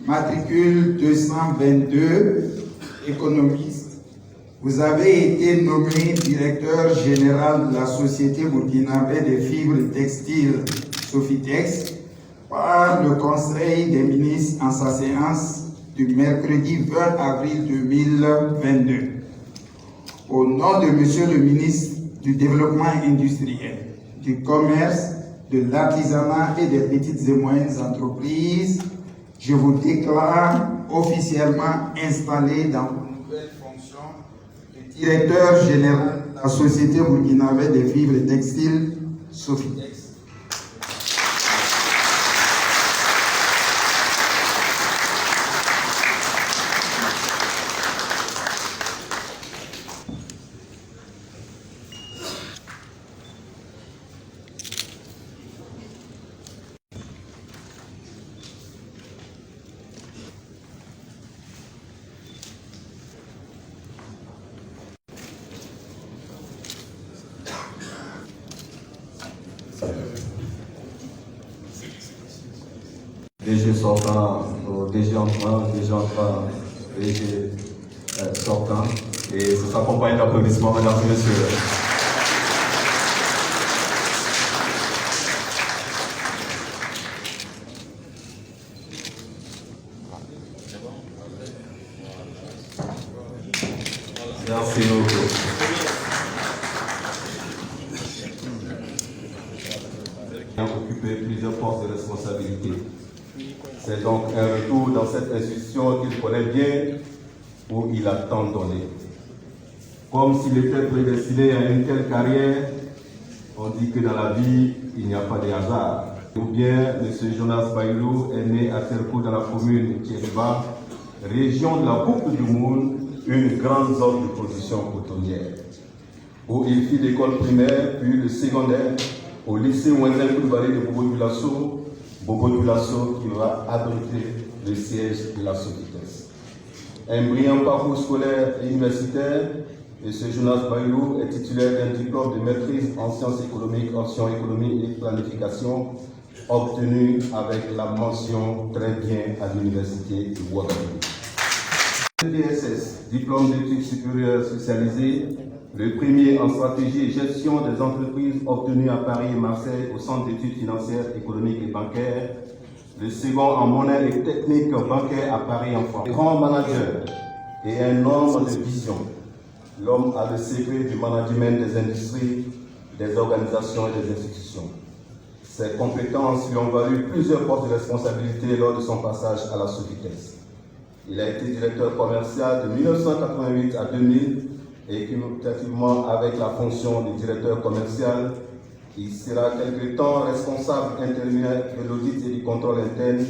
matricule 222, économiste. Vous avez été nommé directeur général de la Société burkinabé des fibres textiles Sofitex par le Conseil des ministres en sa séance du mercredi 20 avril 2022. Au nom de Monsieur le ministre du Développement industriel, du Commerce, de l'Artisanat et des petites et moyennes entreprises, je vous déclare officiellement installé dans vos nouvelles fonctions de directeur général de la Société burkinabé des fibres textiles Sofitex. DG sortant, DG entrant, DG sortant, et ça s'accompagne d'applaudissements, mesdames et messieurs. Merci beaucoup. Occupé plusieurs postes de responsabilité. C'est donc un retour dans cette institution qu'il connaît bien, où il a tant donné. Comme s'il était prédestiné à une telle carrière, on dit que dans la vie, il n'y a pas de hasard. Ou bien, M. Jonas Baïlou est né à Terko dans la commune de Thiéba, région de la Boucle du Monde, une grande zone de production cotonnière, où il fit l'école primaire, puis le secondaire, au lycée Wenzel Koulibaly de Bobo Dioulasso qui va abriter le siège de la Sofitex. Un brillant parcours scolaire et universitaire, M. Jonas Baïlou est titulaire d'un diplôme de maîtrise en sciences économiques, option économie et planification, obtenu avec la mention très bien à l'université de Ouagadougou. DSS, diplôme d'études supérieures spécialisées, le premier en stratégie et gestion des entreprises obtenu à Paris et Marseille au Centre d'études financières, économiques et bancaires, le second en monnaie et technique bancaire à Paris en France. Grand manager et un homme de vision, l'homme a le secret du management des industries, des organisations et des institutions. Ses compétences lui ont valu plusieurs postes de responsabilité lors de son passage à la Sofitex. Il a été directeur commercial de 1988 à 2000 et cumulativement avec la fonction de directeur commercial, il sera quelque temps responsable intérimaire de l'audit et du contrôle interne,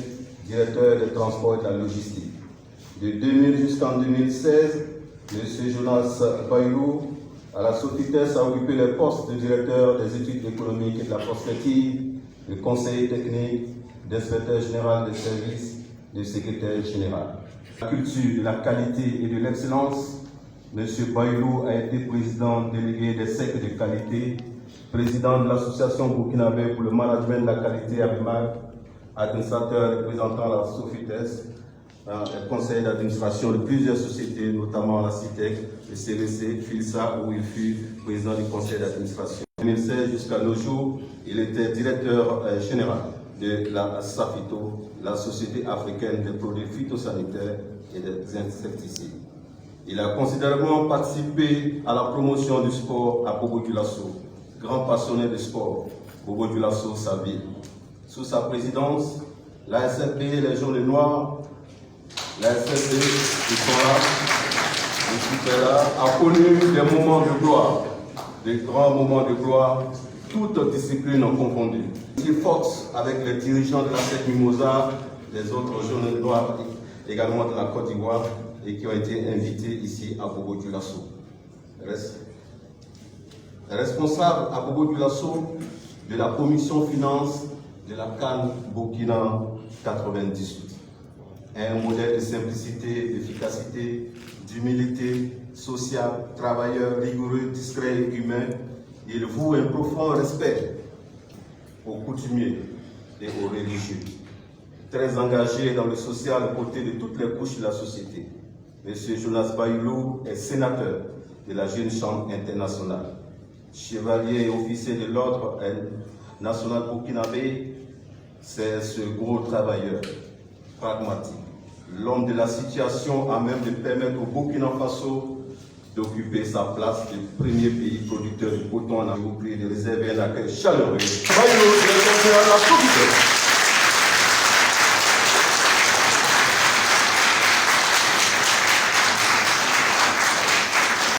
directeur des transports et de la logistique. De 2000 jusqu'en 2016, M. Jonas Baïlou, à la Sofitex, a occupé le poste de directeur des études économiques et de la prospective, de conseiller technique, d'inspecteur général des services, de secrétaire général. La culture de la qualité et de l'excellence, M. Baïlou a été président délégué des cercles de qualité, président de l'association burkinabé pour le management de la qualité ABMAC, administrateur représentant la Sofitex, conseiller d'administration de plusieurs sociétés, notamment la CITEC, le CVC, FILSA, où il fut président du conseil d'administration. En 2016 jusqu'à nos jours, il était directeur général de la SAFITO, la Société africaine des produits phytosanitaires et des insecticides. Il a considérablement participé à la promotion du sport à Bobo Dioulasso, grand passionné de sport, Bobo Dioulasso, sa ville. Sous sa présidence, la SFB, les Jaunes Noirs, la SFB, ils sont là, a connu des moments de gloire, des grands moments de gloire, toutes disciplines confondues. Il est forte avec les dirigeants de la SEC Mimosa, les autres Jaunes Noirs également de la Côte d'Ivoire, et qui ont été invités ici à Bobo Dioulasso. Responsable à Bobo Dioulasso de la commission finance de la CAN Burkina 98. Un modèle de simplicité, d'efficacité, d'humilité sociale, travailleur, rigoureux, discret et humain. Il voue un profond respect aux coutumiers et aux religieux. très engagé dans le social aux côtés de toutes les couches de la société. M. Jonas Bayoulou est sénateur de la Jeune Chambre internationale, chevalier et officier de l'Ordre national burkinabé. C'est ce gros travailleur pragmatique, l'homme de la situation à même de permettre au Burkina Faso d'occuper sa place de premier pays producteur de coton. On a vous prie de réserver un accueil chaleureux. Bayoulou, directeur général de la Sofitex.